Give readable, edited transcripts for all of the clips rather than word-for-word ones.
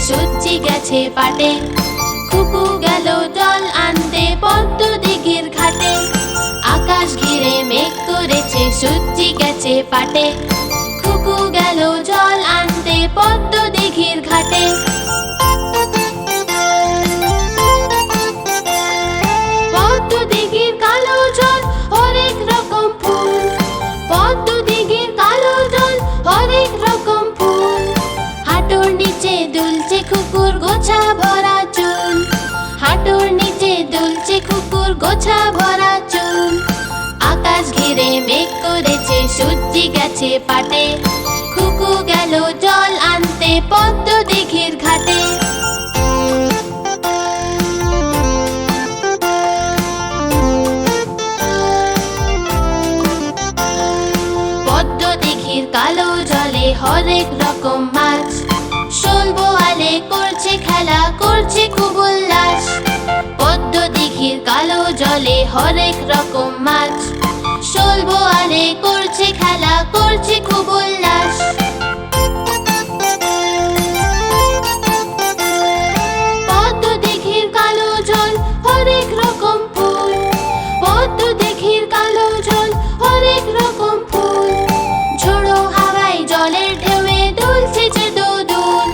সূর্যি গেছে পাটে। খুকু গেল জল আনতে পদ্ম দিঘির ঘাটে। আকাশ ঘিরে মেঘ করেছে সূর্যি গেছে পাটে। খুকু গেল জল আনতে পদ্ম দিঘির ঘাটে। পদ্ম দিঘির কালো জল হরেক রকম ফুল। পদ্ম দিঘির কালো জল হরেক রকম ফুল। হাঁটুর নিচে দুলছে খুকুর গোছা ভরা চুল। হাঁটুর নিচে দুলছে খুকুর গোছা ভরা চুল। আকাশ ঘিরে মেঘ করেছে সূর্যি গেছে পাটে। খুকু গেল জল আনতে পদ্ম দিঘির ঘাটে। পদ্ম দিঘির কালো জলে হরেক রকম মাছ। শোল বোয়ালে করছে খেলা, করছে খুব উল্লাস। পদ্ম দিঘির কালো জলে হরেক রকম মাছ। শোল বোয়ালে করছে খেলা, করছে খুব উল্লাস। পদ্ম দিঘির কালো জল হরেক রকম ফুল। পদ্ম দিঘির কালো জল হরেক রকম ফুল। ঝোড়ো হাওয়ায় জলের ঢেউয়ে দুলছে যে দোদুল।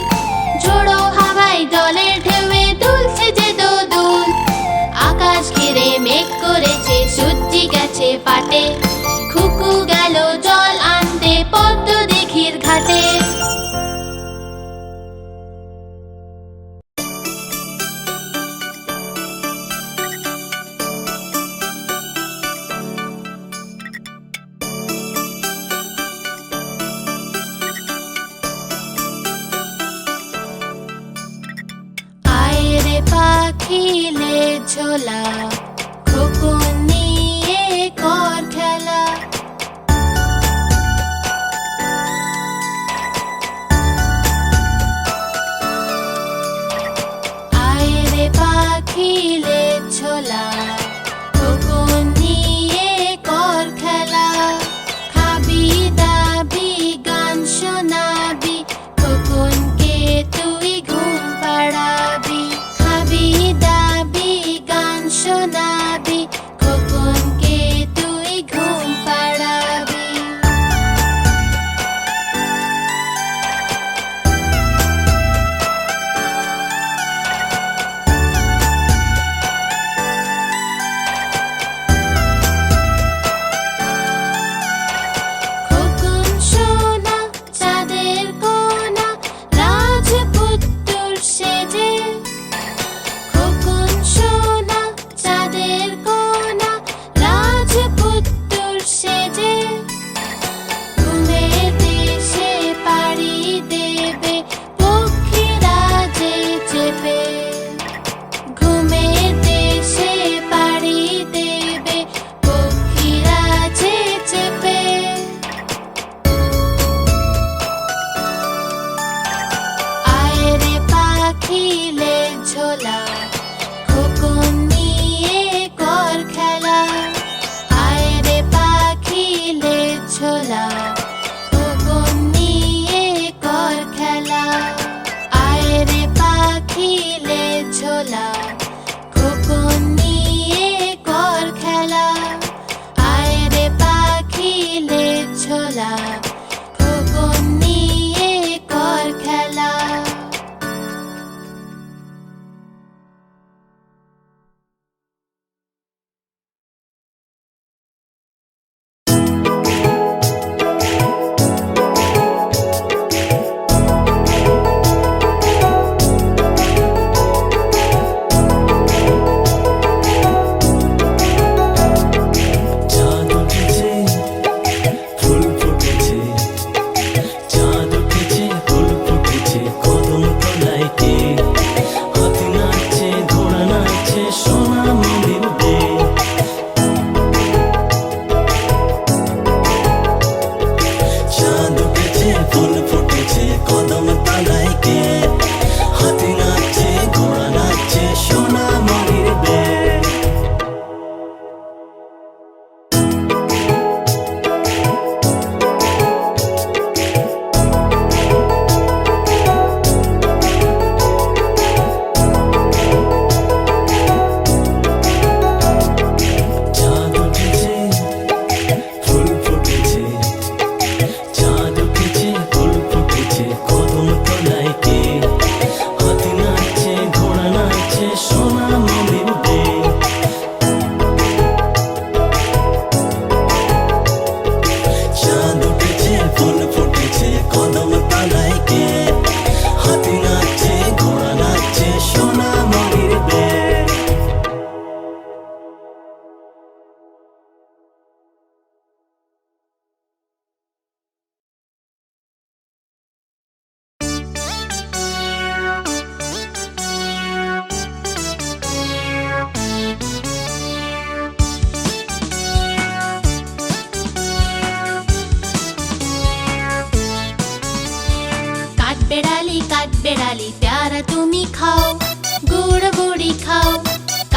ঝোড়ো হাওয়ায় জলের ঢেউয়ে দুলছে যে দোদুল। আকাশ ঘিরে মেঘ করেছে সূর্যি গেছে পাটে। খুকু গেল জল আনতে পদ্ম দিঘির ঘাটে। আয়রে পাখিলে ঝোলা, খোকন নিয়ে কর খেলা। আয়রে পাখিলে ঝোলা, খোকন নিয়ে কর খেলা। খাবি দাবি গান শোনাবি, খোকনকে তুই ঘুম পাড়াবি। খাবি দাবি গান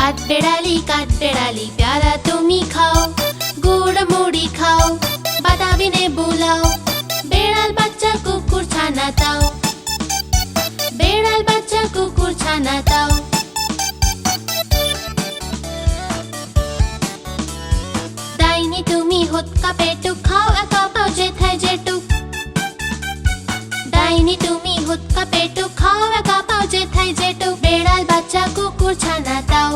কাঠবেড়ালি প্যারা তুমি খাও, গুড় মুড়ি খাও, বাদামি লেবু লাও, বেড়াল বাচ্চা কুকুর ছানা দাও, বেড়াল বাচ্চা কুকুর ছানা দাও। ডাইনি তুমি হুৎকা পেটুক খাও একা পাও যেথায় যেটুক, ডাইনি তুমি হুৎকা পেটুক খাও একা পাও যেথায় যেটুক। বেড়াল বাচ্চা কুকুর ছানা দাও,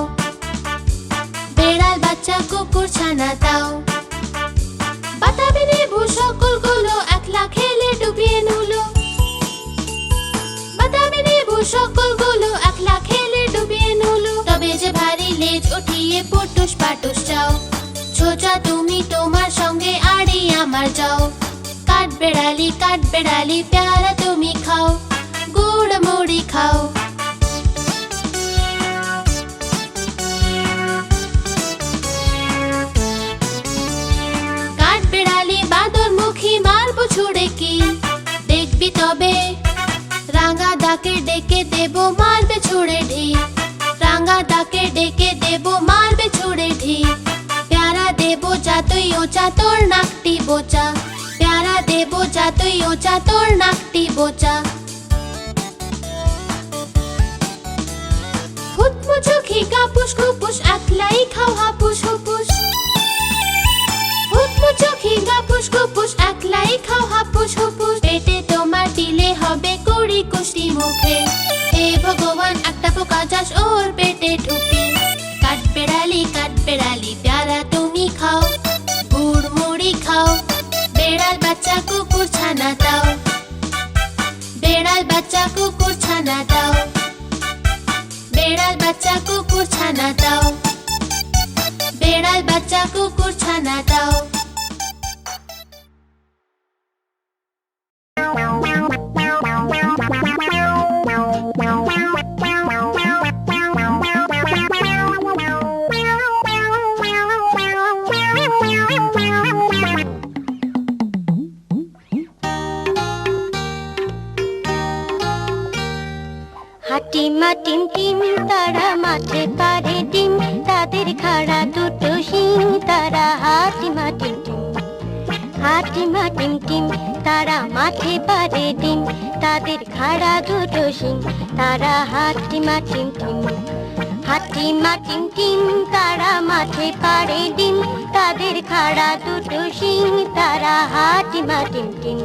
বেড়াল বাচ্চা কুকুর ছানা দাও। বাতাবি লেবু সকলগুলো একলা খেলে ডুবিয়ে নুলো, বাতাবি লেবু সকলগুলো একলা খেলে ডুবিয়ে নুলো। তবে যে ভারী লেজ উঠিয়ে পটুস পাটুস যাও, ছোটা তুমি তোমার সঙ্গে আড়ি আমার যাও। কাঠবেড়ালি প্যারা তুমি খাও, গুড় মুড়ি খাও। কাঠবেড়ালি বাদর মুখী মারবো ছুড়ে কি, দেখবি তবে রাঙা দাকে ডেকে দেব মারবে ছুড়ে ঢিল, রাঙা দাকে ডেকে দেব মারবে ছুড়ে ঢিল। প্যারা দেব যাতই ওচা তোর নাকটি বোচা, প্যারা দেব যাতই ওচা তোর নাকটি বোচা। হুতমুচোখি কাপুস খুপুস একলাই খাও হাপুস হুপুস, হুতমুচোখি কাপুস খুপুস একলাই খাও হাপুস হুপুস। পেটে তোমার দিলে হবে কুড়ি কুষ্টি মুখে, হে ভগবান একটা পোকা যাস ওর পেটে ঢুকে। কাঠবেড়ালি প্যারা তুমি খাও, গুড় মুড়ি খাও, বেড়াল বাচ্চা কুকুর ছানা দাও, বেড়াল বাচ্চা কুকুর ছানা দাও, বেড়াল বাচ্চা কুকুর ছানা দাও, বেড়াল বাচ্চা কুকুর ছানা দাও। হাটিমা টিম টিম তারা মাঠে পারে ডিম, তাদের খাড়া দুটো শিং তারা হাটিমা টিম টিম। হাটিমা টিম টিম তারা মাঠে পারে ডিম, তাদের খাড়া দুটো শিং তারা হাটিমা টিম টিম। হাটিমা টিম টিম তারা মাঠে পারে ডিম, তাদের খাড়া দুটো শিং তারা হাটিমা টিম টিম।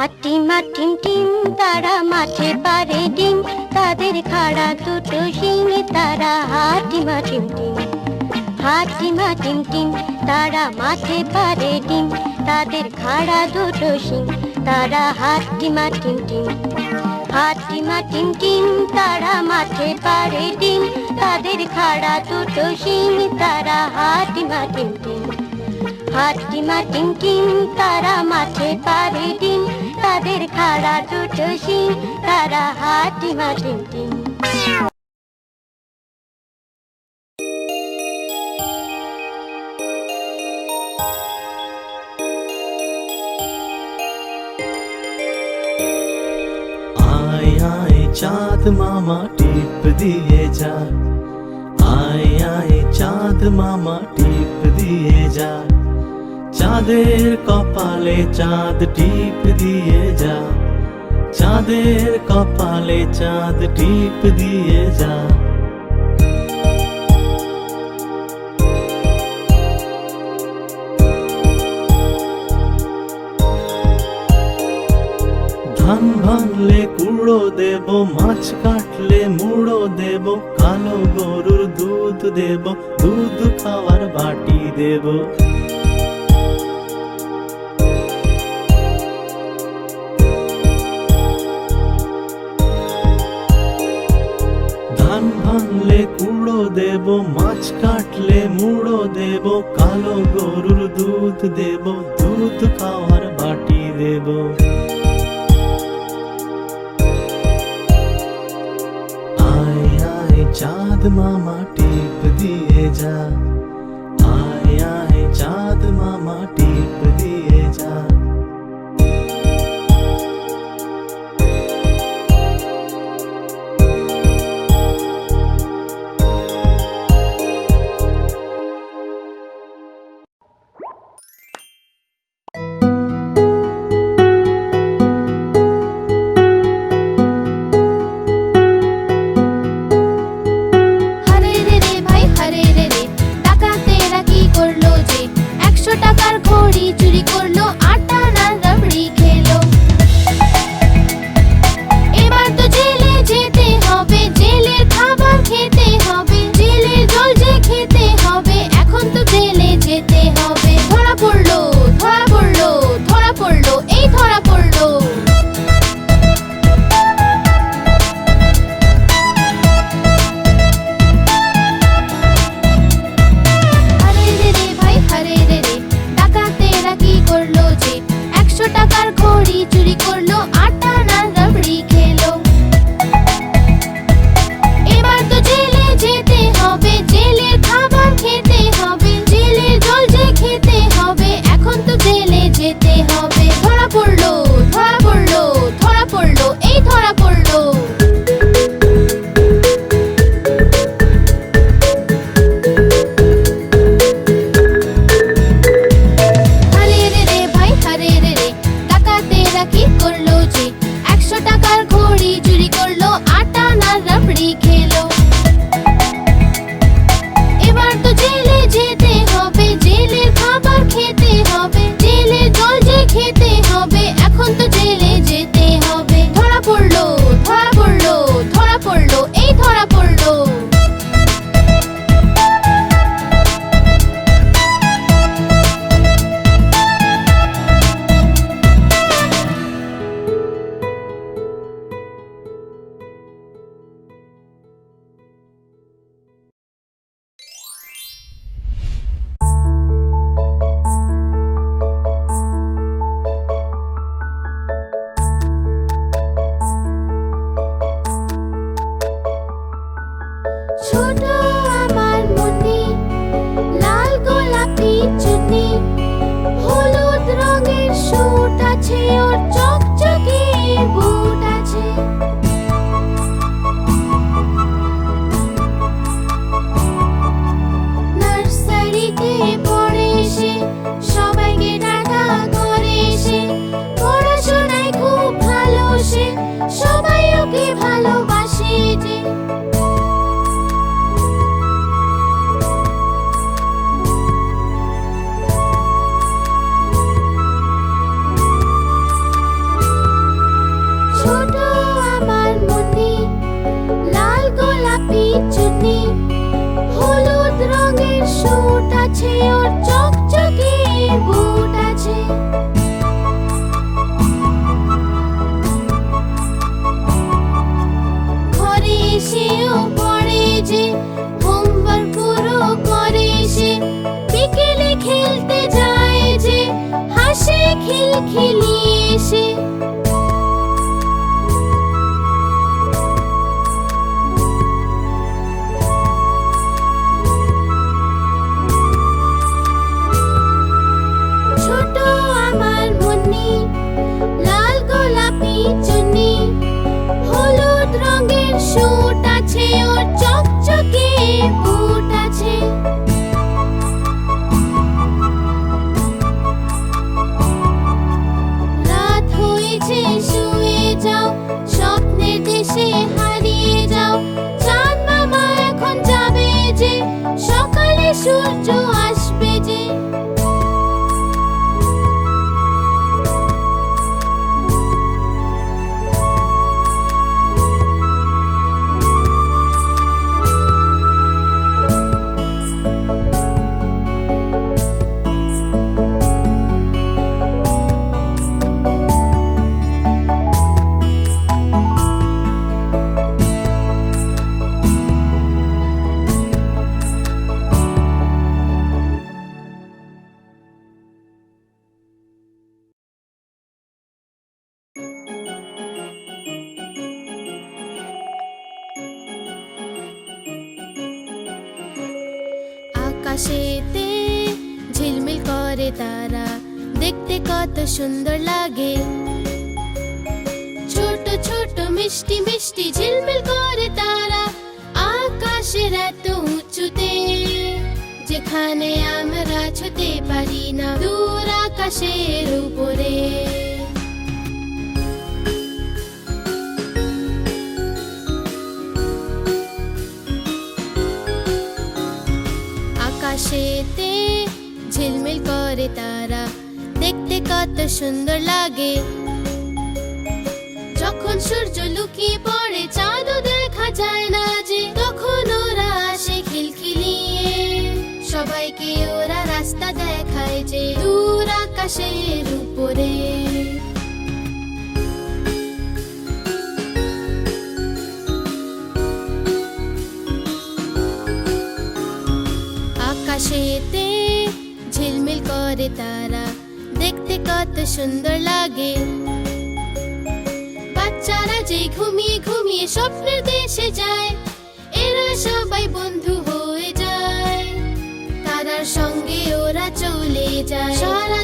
হাটিমা টিম টিম তারা মাঠে পারে ডিম, তাদের খাড়া দুটো শিং তারা হাটিমা টিম টিম। হাটিমা টিম টিম তারা মাঠে পারে ডিম, তাদের খাড়া দুটো শিং তারা হাটিমা টিম টিম। হাটিমা টিম টিম তারা মাঠে পারে ডিম, তাদের খাড়া দুটো শিং তারা হাটিমা টিম টিম। হাটিমা টিম টিম তারা মাঠে পারে ডিম, তাদের খাড়া দুটো শিং তারা হাটিমা টিম টিম। चाँद मामा टीप दिए जा, आए आए चाँद मामा टीप दिए जा। চাঁদের কপালে চাঁদ টিপ দিয়ে যা, চাঁদের কপালে চাঁদ টিপ দিয়ে যা। ধান ভাঙলে কুড়ো দেব, মাছ কাটলে মুড়ো দেব, কালো গরুর দুধ দেব, দুধ খাওয়ার বাটি দেব। ধান ভাঙলে কুড়ো দেব, মাছ কাটলে মুড়ো দেব, কালো গরুর দুধ দেব, দুধ খাওয়ার বাটি দেব। চাঁদ মামা টিপ দিয়ে যা, আয় আয় চাঁদ মামা টিপ দিয়ে যা। হরে রে রে ভাই হরে রে রে, ডাকাতেরা কি করলো যে 100 টাকার ঘড়ি চুরি করলো, আটা না রাবড়ি খেলো। এবার তো জেলে যেতে হবে, জেলের খাবার খেতে হবে, জেলের জল যে খেতে হবে, এখন তো জেলে যেতে হবে। ধরা পড়লো ধরা পড়লো ধরা পড়লো, এই ধরা পড়লো। হরে রে রে ভাই হরে রে রে, ডাকাতেরা কি করলো যে 100 টাকার ঘড়ি চুরি করলো, আটা না রাবড়ি খেলো। এবার তো জেলে যেতে হবে, জেলের খাবার খেতে হবে, জেলের জল যে খেতে হবে, এখন তো জেলে যেতে হবে। ধরা পড়লো ধরা পড়লো ধরা পড়লো, এই ধরা পড়লো। হরে রে রে ভাই হরে রে রে, ডাকাতেরা কি করলো যে 100 টাকার ঘড়ি চুরি করলো, আটা না রাবড়ি খেলো। এবার তো জেলে যেতে হবে, জেলের খাবার খেতে হবে, জেলের জল যে খেতে হবে, এখন তো জেলে যেতে হবে। ধরা পড়লো ধরা পড়লো ধরা পড়লো, এই ধরা পড়লো। ছোট আমার মনে লাল গোলাপি চুনি, হলুদ রঙের স্যুট আছে, ওর চকচকে বুট আছে। নার্সারিতে পড়ে সে, সবাইকে টাকা করে সে, পড়াশোনায় খুব ভালো সে, সবাই ওকে ভালোবাসে যে। ছোট আমার মনে লাল গোলাপি চুনি, হলুদ রঙের স্যুট আছে, ওর চকচকে বুট আছে। ঘরে এসেও পড়ে যে, হোমওয়ার্ক পুরো করে সে, বিকেলে খেলতে যায় যে, হাসে খিলখিলিয়ে সে। ছোট আমার মনে লাল গোলাপি চুনি, হলুদ রঙের স্যুট আছে, ওর চকচকে বুট আছে। আকাশেতে ঝিলমিল করে তারা, দেখতে কত সুন্দর লাগে। ছোট ছোট মিষ্টি মিষ্টি ঝিলমিল করে তারা, আকাশের এত উঁচুতে, যেখানে আমরা ছুতে পারি না, দূর আকাশের উপরে। আকাশেতে ঝিলমিল করে তারা, দেখতে কত সুন্দর লাগে। যখন সূর্য লুকিয়ে পড়ে চাঁদও দেখা যায় না যে, তখন ওরা আসে খিলখিলিয়ে, সবাইকে ওরা রাস্তা দেখায় যে, দূর আকাশের উপরে। আকাশেতে ঝিলমিল করে তারা, দেখতে কত সুন্দর লাগে। বাচ্চারা যে ঘুমিয়ে ঘুমিয়ে স্বপ্নের দেশে যায়, এরা সবাই বন্ধু হয়ে যায়, তারার সঙ্গে ওরা চলে যায় সারা